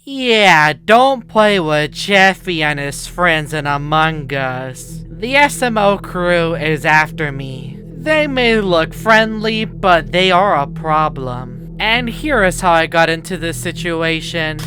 Yeah, don't play with Jeffy and his friends in Among Us. The SML crew is after me. They may look friendly, but they are a problem. And here is how I got into this situation.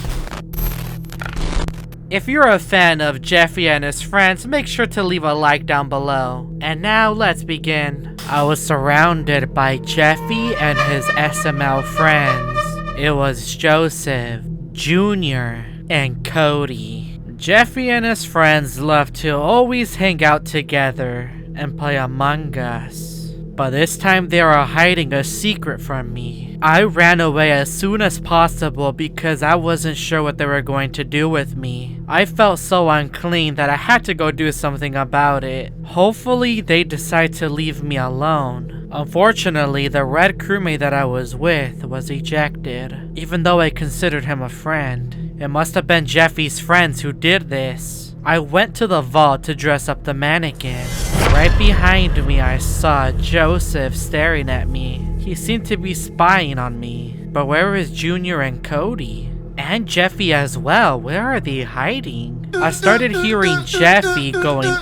If you're a fan of Jeffy and his friends, make sure to leave a like down below. And now let's begin. I was surrounded by Jeffy and his SML friends. It was Joseph, Jr., and Cody. Jeffy and his friends love to always hang out together and play Among Us. But this time they are hiding a secret from me. I ran away as soon as possible because I wasn't sure what they were going to do with me. I felt so unclean that I had to go do something about it. Hopefully they decide to leave me alone. Unfortunately, the red crewmate that I was with was ejected, even though I considered him a friend. It must have been Jeffy's friends who did this. I went to the vault to dress up the mannequin. Right behind me, I saw Joseph staring at me. He seemed to be spying on me. But where is Junior and Cody? And Jeffy as well. Where are they hiding? I started hearing Jeffy going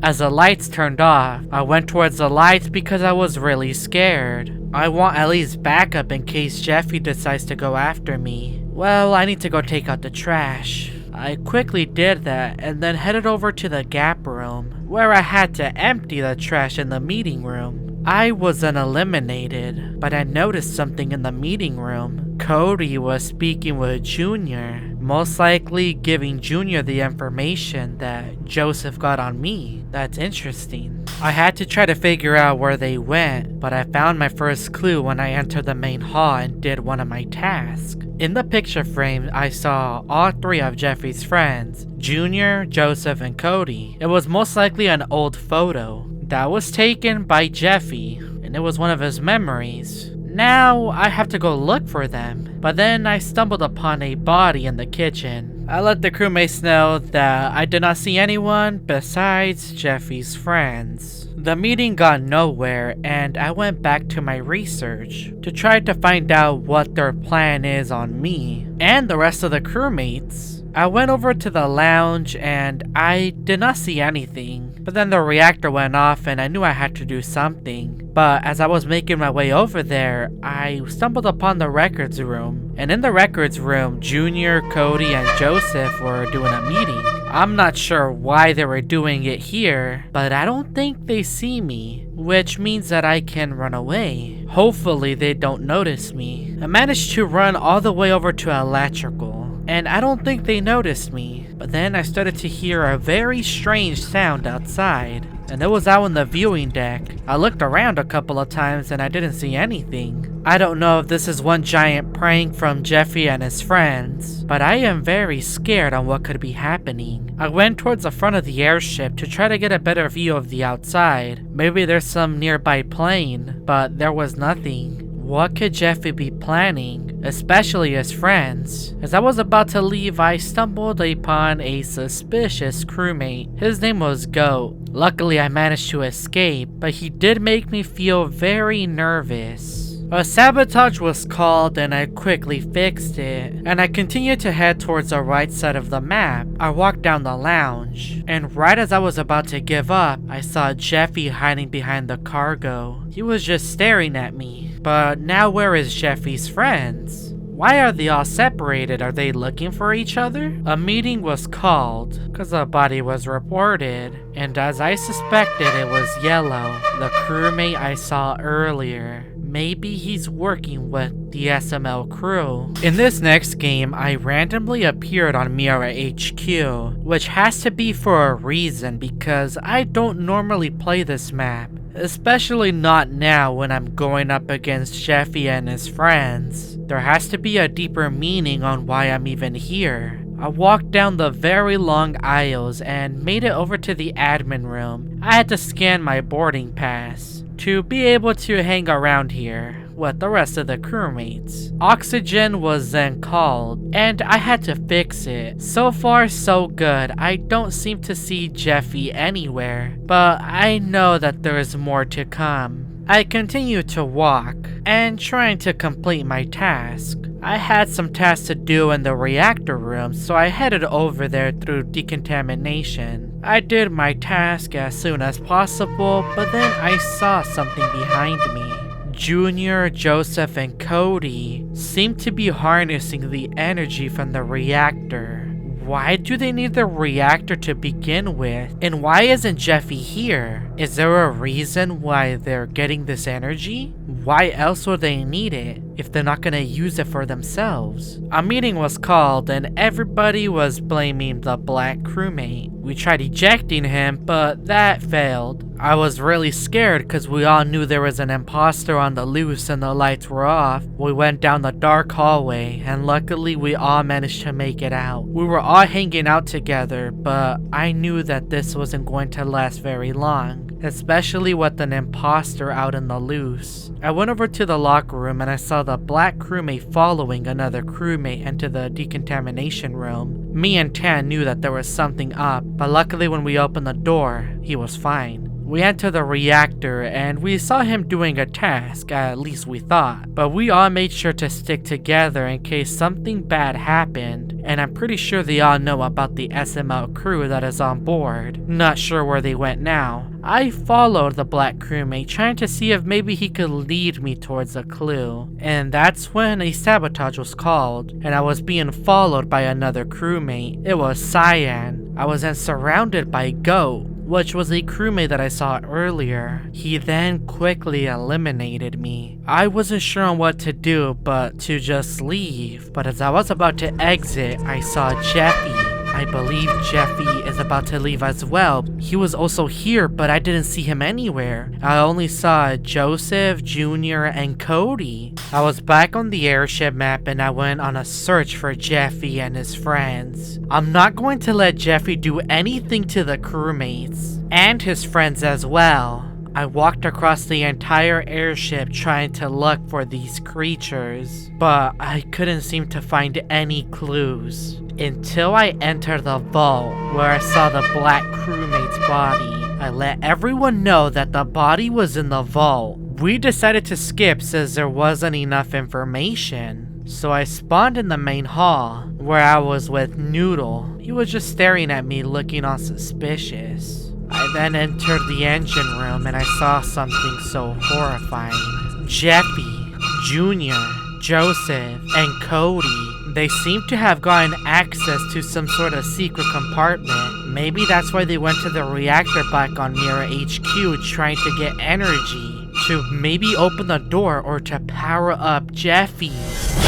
as the lights turned off. I went towards the lights because I was really scared. I want at least backup in case Jeffy decides to go after me. Well, I need to go take out the trash. I quickly did that and then headed over to the gap room, where I had to empty the trash in the meeting room. I wasn't eliminated, but I noticed something in the meeting room. Cody was speaking with Junior, most likely giving Junior the information that Joseph got on me. That's interesting. I had to try to figure out where they went, but I found my first clue when I entered the main hall and did one of my tasks. In the picture frame, I saw all three of Jeffy's friends, Junior, Joseph, and Cody. It was most likely an old photo that was taken by Jeffy, and it was one of his memories. Now I have to go look for them, but then I stumbled upon a body in the kitchen. I let the crewmates know that I did not see anyone besides Jeffy's friends. The meeting got nowhere, and I went back to my research to try to find out what their plan is on me and the rest of the crewmates. I went over to the lounge and I did not see anything, but then the reactor went off and I knew I had to do something. But as I was making my way over there, I stumbled upon the records room. And in the records room, Junior, Cody, and Joseph were doing a meeting. I'm not sure why they were doing it here, but I don't think they see me, which means that I can run away. Hopefully they don't notice me. I managed to run all the way over to electrical, and I don't think they noticed me. But then I started to hear a very strange sound outside, and it was out on the viewing deck. I looked around a couple of times and I didn't see anything. I don't know if this is one giant prank from Jeffy and his friends, but I am very scared on what could be happening. I went towards the front of the airship to try to get a better view of the outside. Maybe there's some nearby plane, but there was nothing. What could Jeffy be planning, especially his friends? As I was about to leave, I stumbled upon a suspicious crewmate. His name was Goat. Luckily, I managed to escape, but he did make me feel very nervous. A sabotage was called and I quickly fixed it, and I continued to head towards the right side of the map. I walked down the lounge, and right as I was about to give up, I saw Jeffy hiding behind the cargo. He was just staring at me. But now where is Jeffy's friends? Why are they all separated? Are they looking for each other? A meeting was called because a body was reported, and as I suspected, it was Yellow, the crewmate I saw earlier. Maybe he's working with the SML crew. In this next game, I randomly appeared on Miara HQ, which has to be for a reason because I don't normally play this map. Especially not now when I'm going up against Jeffy and his friends. There has to be a deeper meaning on why I'm even here. I walked down the very long aisles and made it over to the admin room. I had to scan my boarding pass to be able to hang around here with the rest of the crewmates. Oxygen was then called, and I had to fix it. So far so good. I don't seem to see Jeffy anywhere, but I know that there is more to come. I continue to walk and trying to complete my task. I had some tasks to do in the reactor room, so I headed over there through decontamination. I did my task as soon as possible, but then I saw something behind me. JR Joseph and Cody seem to be harnessing the energy from the reactor. Why do they need the reactor to begin with? And why isn't Jeffy here? Is there a reason why they're getting this energy? Why else would they need it if they're not gonna use it for themselves? A meeting was called and everybody was blaming the black crewmate. We tried ejecting him, but that failed. I was really scared because we all knew there was an imposter on the loose and the lights were off. We went down the dark hallway and luckily we all managed to make it out. We were all hanging out together, but I knew that this wasn't going to last very long, especially with an imposter out in the loose. I went over to the locker room and I saw the black crewmate following another crewmate into the decontamination room. Me and Tan knew that there was something up, but luckily when we opened the door, he was fine. We entered the reactor and we saw him doing a task, at least we thought. But we all made sure to stick together in case something bad happened. And I'm pretty sure they all know about the SML crew that is on board. Not sure where they went now. I followed the black crewmate trying to see if maybe he could lead me towards a clue. And that's when a sabotage was called and I was being followed by another crewmate. It was Cyan. I was then surrounded by Goat, which was a crewmate that I saw earlier. He then quickly eliminated me. I wasn't sure on what to do but to just leave, but as I was about to exit, I saw Jeffy. I believe Jeffy is about to leave as well. He was also here, but I didn't see him anywhere. I only saw Joseph, JR, and Cody. I was back on the airship map and I went on a search for Jeffy and his friends. I'm not going to let Jeffy do anything to the crewmates and his friends as well. I walked across the entire airship trying to look for these creatures, but I couldn't seem to find any clues. Until I entered the vault where I saw the black crewmate's body. I let everyone know that the body was in the vault. We decided to skip since there wasn't enough information. So I spawned in the main hall where I was with Noodle. He was just staring at me looking all suspicious. I then entered the engine room and I saw something so horrifying. Jeffy, JR, Joseph, and Cody. They seem to have gotten access to some sort of secret compartment. Maybe that's why they went to the reactor back on Mirror HQ trying to get energy. To maybe open the door or to power up Jeffy.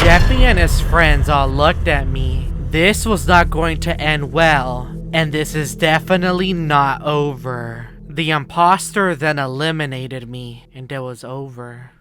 Jeffy and his friends all looked at me. This was not going to end well. And this is definitely not over. The imposter then eliminated me and it was over.